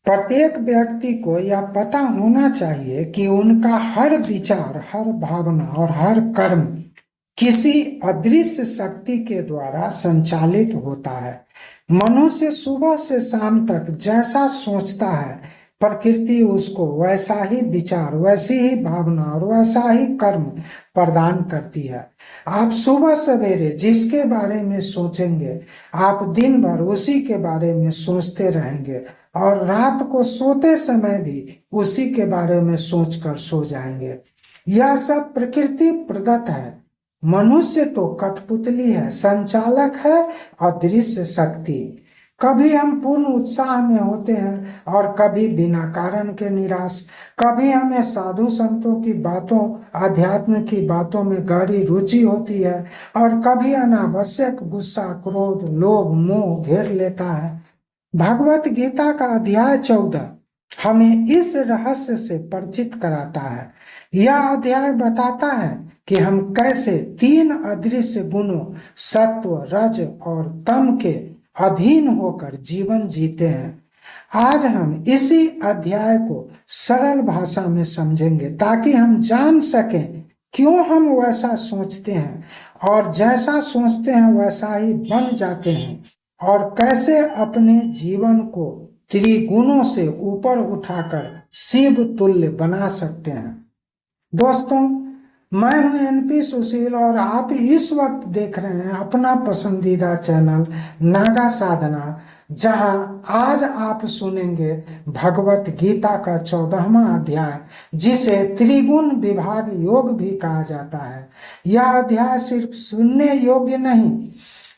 प्रत्येक व्यक्ति को यह पता होना चाहिए कि उनका हर विचार, हर भावना और हर कर्म किसी अदृश्य शक्ति के द्वारा संचालित होता है। मनुष्य सुबह से शाम तक जैसा सोचता है, प्रकृति उसको वैसा ही विचार, वैसी ही भावना और वैसा ही कर्म प्रदान करती है। आप सुबह सवेरे जिसके बारे में सोचेंगे, आप दिन भर उसी के बारे में सोचते रहेंगे और रात को सोते समय भी उसी के बारे में सोचकर सो जाएंगे। यह सब प्रकृति प्रदत्त है। मनुष्य तो कठपुतली है, संचालक है अदृश्य शक्ति। कभी हम पूर्ण उत्साह में होते हैं और कभी बिना कारण के निराश। कभी हमें साधु संतों की बातों, अध्यात्म की बातों में गहरी रुचि होती है और कभी अनावश्यक गुस्सा, क्रोध, लोभ, मोह घेर लेता है। भगवत गीता का अध्याय 14 हमें इस रहस्य से परिचित कराता है। यह अध्याय बताता है कि हम कैसे तीन अदृश्य गुणों सत्व, रज और तम के अधीन होकर जीवन जीते हैं। आज हम इसी अध्याय को सरल भाषा में समझेंगे ताकि हम जान सकें क्यों हम वैसा सोचते हैं और जैसा सोचते हैं वैसा ही बन जाते हैं, और कैसे अपने जीवन को त्रिगुणों से ऊपर उठाकर शिव तुल्य बना सकते हैं। दोस्तों, मैं हूं एनपी सुशील और आप इस वक्त देख रहे हैं अपना पसंदीदा चैनल नागा साधना, जहां आज आप सुनेंगे भगवत गीता का 14वां अध्याय, जिसे त्रिगुण विभाग योग भी कहा जाता है। यह अध्याय सिर्फ सुनने योग्य नहीं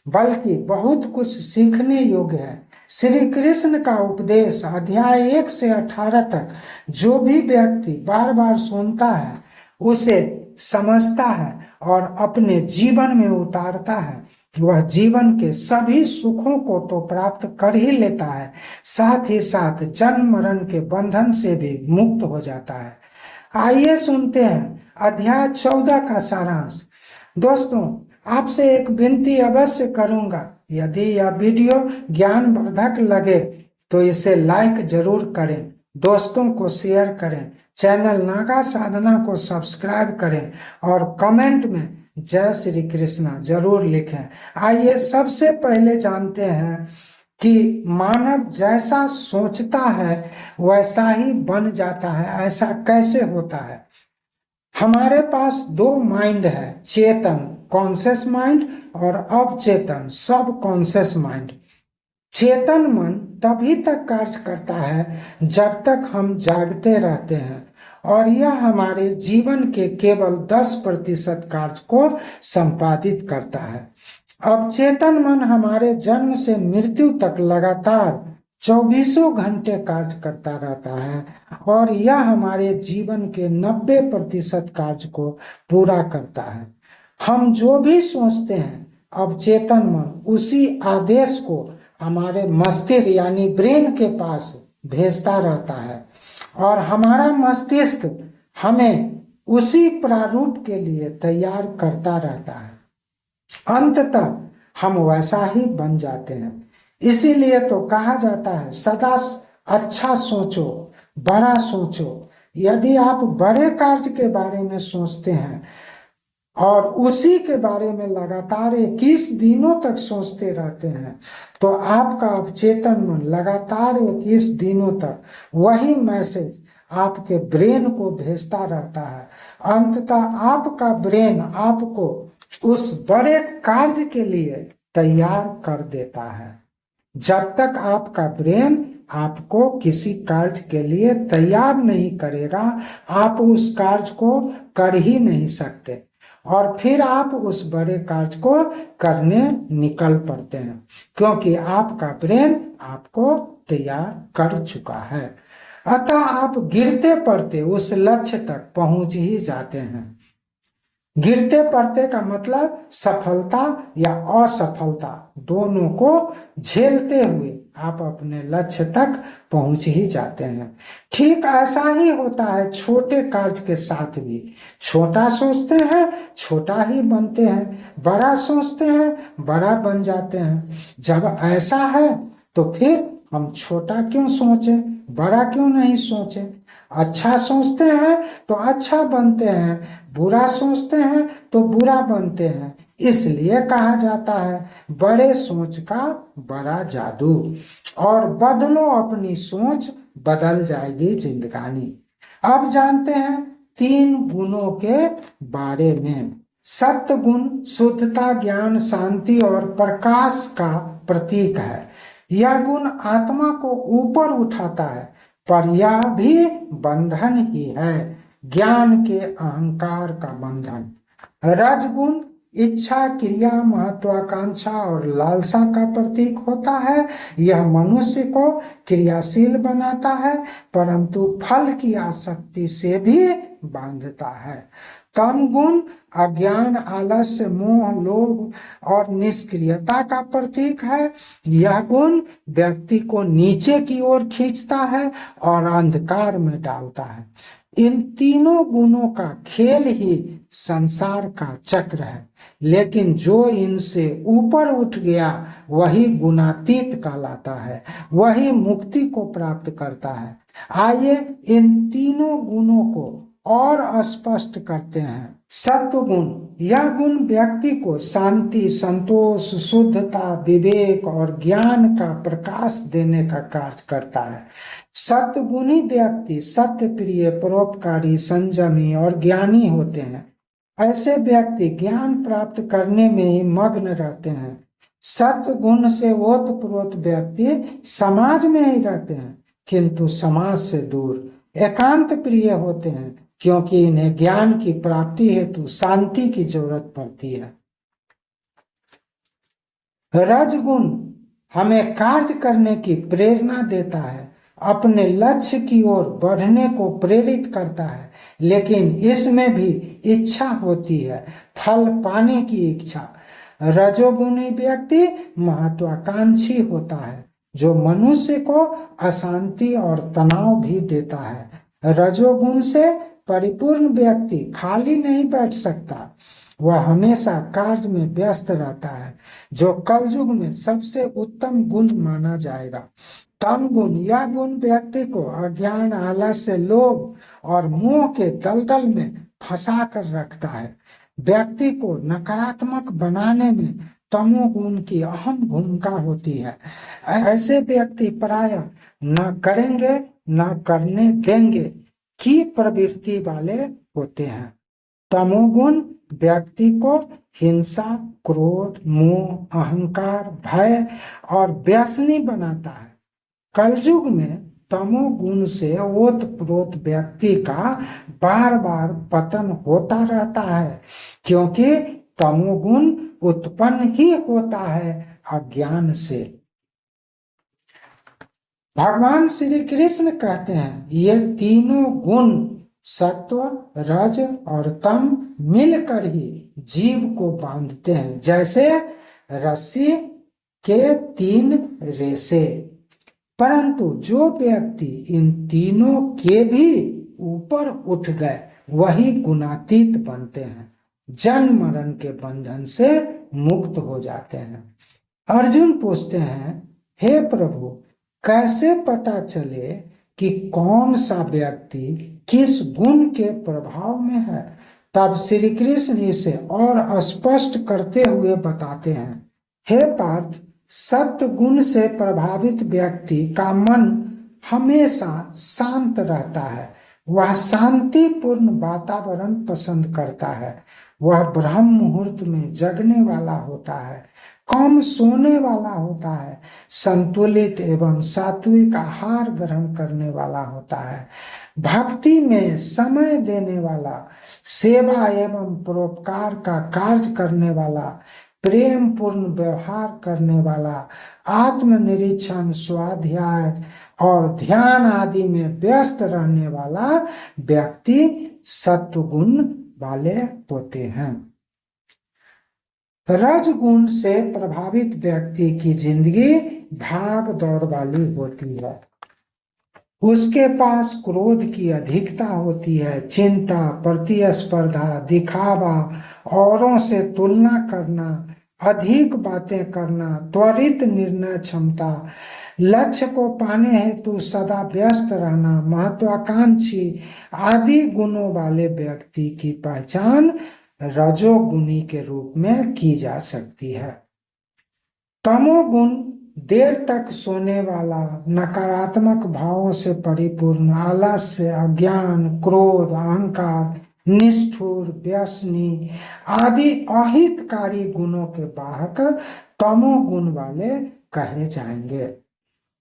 बल्कि बहुत कुछ सीखने योग्य है। श्री कृष्ण का उपदेश अध्याय 1 से 18 तक जो भी व्यक्ति बार बार सुनता है, उसे समझता है और अपने जीवन में उतारता है, वह जीवन के सभी सुखों को तो प्राप्त कर ही लेता है, साथ ही साथ जन्म मरण के बंधन से भी मुक्त हो जाता है। आइए सुनते हैं अध्याय 14 का सारांश। दोस्तों, आपसे एक विनती अवश्य करूंगा, यदि यह वीडियो ज्ञानवर्धक लगे तो इसे लाइक जरूर करें, दोस्तों को शेयर करें, चैनल नागा साधना को सब्सक्राइब करें और कमेंट में जय श्री कृष्णा जरूर लिखें। आइए सबसे पहले जानते हैं कि मानव जैसा सोचता है वैसा ही बन जाता है। ऐसा कैसे होता है? हमारे पास दो माइंड है, चेतन कॉन्शियस माइंड और अवचेतन सब कॉन्शियस माइंड। चेतन मन तभी तक कार्य करता है जब तक हम जागते रहते हैं, और यह हमारे जीवन के केवल 10% कार्य को संपादित करता है। अवचेतन मन हमारे जन्म से मृत्यु तक लगातार 24 घंटे कार्य करता रहता है और यह हमारे जीवन के 90% कार्य को पूरा करता है। हम जो भी सोचते हैं, अवचेतन मन उसी आदेश को हमारे मस्तिष्क यानी ब्रेन के पास भेजता रहता है और हमारा मस्तिष्क हमें उसी प्रारूप के लिए तैयार करता रहता है। अंततः हम वैसा ही बन जाते हैं। इसीलिए तो कहा जाता है सदा अच्छा सोचो, बड़ा सोचो। यदि आप बड़े कार्य के बारे में सोचते हैं और उसी के बारे में लगातार 21 दिनों तक सोचते रहते हैं, तो आपका अवचेतन मन लगातार 21 दिनों तक वही मैसेज आपके ब्रेन को भेजता रहता है। अंततः आपका ब्रेन आपको उस बड़े कार्य के लिए तैयार कर देता है। जब तक आपका ब्रेन आपको किसी कार्य के लिए तैयार नहीं करेगा, आप उस कार्य को कर ही नहीं सकते और फिर आप उस बड़े कार्य को करने निकल पड़ते हैं, क्योंकि आपका ब्रेन आपको तैयार कर चुका है। अतः आप गिरते पड़ते उस लक्ष्य तक पहुंच ही जाते हैं। गिरते पड़ते का मतलब सफलता या असफलता दोनों को झेलते हुए आप अपने लक्ष्य तक पहुंच ही जाते हैं। ठीक ऐसा ही होता है छोटे कार्य के साथ भी। छोटा सोचते हैं छोटा ही बनते हैं, बड़ा सोचते हैं बड़ा बन जाते हैं। जब ऐसा है तो फिर हम छोटा क्यों सोचें, बड़ा क्यों नहीं सोचे? अच्छा सोचते हैं तो अच्छा बनते हैं, बुरा सोचते हैं तो बुरा बनते हैं। इसलिए कहा जाता है बड़े सोच का बड़ा जादू। और बदलो अपनी सोच, बदल जाएगी जिंदगानी। अब जानते हैं 3 गुणों के बारे में। सत्य गुण शुद्धता, ज्ञान, शांति और प्रकाश का प्रतीक है। यह गुण आत्मा को ऊपर उठाता है, पर यह भी बंधन ही है, ज्ञान के अहंकार का बंधन। रजगुण इच्छा, क्रिया, महत्वाकांक्षा और लालसा का प्रतीक होता है। यह मनुष्य को क्रियाशील बनाता है, परंतु फल की आसक्ति से भी बांधता है। तम गुण अज्ञान, आलस्य, मोह, लोभ और निष्क्रियता का प्रतीक है। यह गुण व्यक्ति को नीचे की ओर खींचता है और अंधकार में डालता है। इन तीनों गुणों का खेल ही संसार का चक्र है, लेकिन जो इनसे ऊपर उठ गया वही गुणातीत कहलाता है, वही मुक्ति को प्राप्त करता है। आइए इन तीनों गुणों को और स्पष्ट करते हैं। सत्व गुण, यह गुण व्यक्ति को शांति, संतोष, शुद्धता, विवेक और ज्ञान का प्रकाश देने का कार्य करता है। सत्वगुणी व्यक्ति सत्य प्रिय, परोपकारी, संयमी और ज्ञानी होते हैं। ऐसे व्यक्ति ज्ञान प्राप्त करने में ही मग्न रहते हैं। सत्व गुण से ओतप्रोत व्यक्ति समाज में ही रहते हैं, किंतु समाज से दूर एकांत प्रिय होते हैं, क्योंकि इन्हें ज्ञान की प्राप्ति हेतु शांति की जरूरत पड़ती है। रजगुण हमें कार्य करने की प्रेरणा देता है, अपने लक्ष्य की ओर बढ़ने को प्रेरित करता है, लेकिन इसमें भी इच्छा होती है, फल पाने की इच्छा। रजोगुणी व्यक्ति महत्वाकांक्षी होता है, जो मनुष्य को अशांति और तनाव भी देता है। रजोगुण से परिपूर्ण व्यक्ति खाली नहीं बैठ सकता, वह हमेशा कार्य में व्यस्त रहता है, जो कलयुग में सबसे उत्तम गुण माना जाएगा। तम गुण, यह गुण व्यक्ति को अज्ञान, आलस्य, लोभ और मोह के दलदल में फंसा कर रखता है। व्यक्ति को नकारात्मक बनाने में तमोगुण की अहम भूमिका होती है। ऐसे व्यक्ति प्रायः न करेंगे न करने देंगे की प्रवृत्ति वाले होते हैं। तमोगुण व्यक्ति को हिंसा, क्रोध, मोह, अहंकार, भय और व्यसनी बनाता है। कलयुग में तमोगुण से ओतप्रोत व्यक्ति का बार बार पतन होता रहता है, क्योंकि तमोगुण उत्पन्न ही होता है अज्ञान से। भगवान श्री कृष्ण कहते हैं ये तीनों गुण सत्व, रज और तम मिलकर ही जीव को बांधते हैं, जैसे रस्सी के 3 रेशे। परंतु जो व्यक्ति इन तीनों के भी ऊपर उठ गए वही गुणातीत बनते हैं, जन्म मरण के बंधन से मुक्त हो जाते हैं। अर्जुन पूछते हैं, हे प्रभु, कैसे पता चले कि कौन सा व्यक्ति किस गुण के प्रभाव में है? तब श्री कृष्ण इसे और स्पष्ट करते हुए बताते हैं, हे पार्थ, सत्य गुण से प्रभावित व्यक्ति का मन हमेशा शांत रहता है, वह शांतिपूर्ण वातावरण पसंद करता है, वह ब्रह्म मुहूर्त में जगने वाला होता है, कम सोने वाला होता है, संतुलित एवं सात्विक आहार ग्रहण करने वाला होता है, भक्ति में समय देने वाला, सेवा एवं परोपकार का कार्य करने वाला, प्रेम पूर्ण व्यवहार करने वाला, आत्मनिरीक्षण, स्वाध्याय और ध्यान आदि में व्यस्त रहने वाला व्यक्ति सत्वगुण वाले होते हैं। रजगुण से प्रभावित व्यक्ति की जिंदगी भाग दौड़ वाली होती है। उसके पास क्रोध की अधिकता होती है, चिंता, प्रतिस्पर्धा, दिखावा, औरों से तुलना करना, अधिक बातें करना, त्वरित निर्णय क्षमता, लक्ष्य को पाने हेतु सदा व्यस्त रहना, महत्वाकांक्षी आदि गुणों वाले व्यक्ति की पहचान रजोगुणी के रूप में की जा सकती है। तमोगुण देर तक सोने वाला, नकारात्मक भावों से परिपूर्ण, आलस्य, अज्ञान, क्रोध, अहंकार, निष्ठुर, व्यसनी आदि अहितकारी गुणों के वाहक तमोगुण वाले कहे जाएंगे।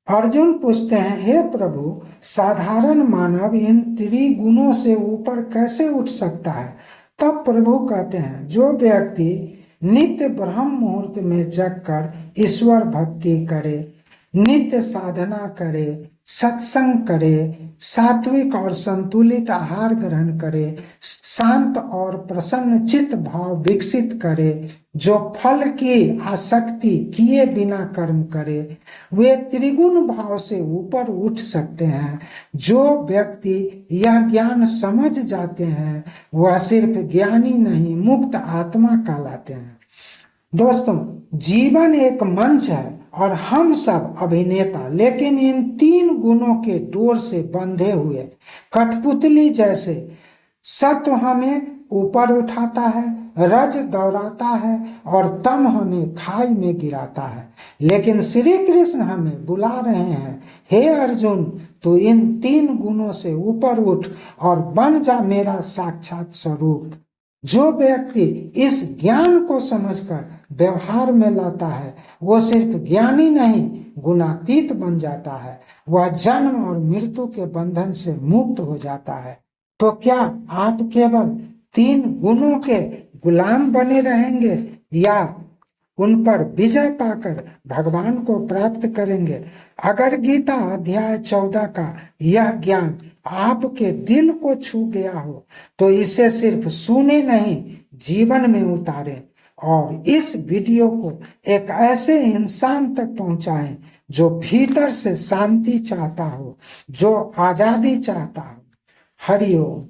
अर्जुन पूछते हैं, हे प्रभु, साधारण मानव इन त्रिगुणों से ऊपर कैसे उठ सकता है? तब प्रभु कहते हैं, जो व्यक्ति नित्य ब्रह्म मुहूर्त में जगकर ईश्वर भक्ति करे, नित्य साधना करे, सत्संग करे, सात्विक और संतुलित आहार ग्रहण करे, शांत और प्रसन्न चित्त भाव विकसित करे, जो फल की आसक्ति किए बिना कर्म करे, वे त्रिगुण भाव से ऊपर उठ सकते हैं। जो व्यक्ति यह ज्ञान समझ जाते हैं वह सिर्फ ज्ञानी नहीं, मुक्त आत्मा कहलाते हैं। दोस्तों, जीवन एक मंच है और हम सब अभिनेता, लेकिन इन तीन गुणों के डोर से बंधे हुए कठपुतली जैसे। सत्व हमें ऊपर उठाता है, रज दौड़ाता है और तम हमें खाई में गिराता है। लेकिन श्री कृष्ण हमें बुला रहे हैं, हे अर्जुन, तू इन तीन गुणों से ऊपर उठ और बन जा मेरा साक्षात स्वरूप। जो व्यक्ति इस ज्ञान को समझकर व्यवहार में लाता है वो सिर्फ ज्ञानी नहीं, गुणातीत बन जाता है। वह जन्म और मृत्यु के बंधन से मुक्त हो जाता है। तो क्या आप केवल तीन गुणों के गुलाम बने रहेंगे या उन पर विजय पाकर भगवान को प्राप्त करेंगे? अगर गीता अध्याय 14 का यह ज्ञान आपके दिल को छू गया हो तो इसे सिर्फ सुने नहीं, जीवन में उतारें और इस वीडियो को एक ऐसे इंसान तक पहुंचाएं जो भीतर से शांति चाहता हो, जो आजादी चाहता हो। हरि ओम।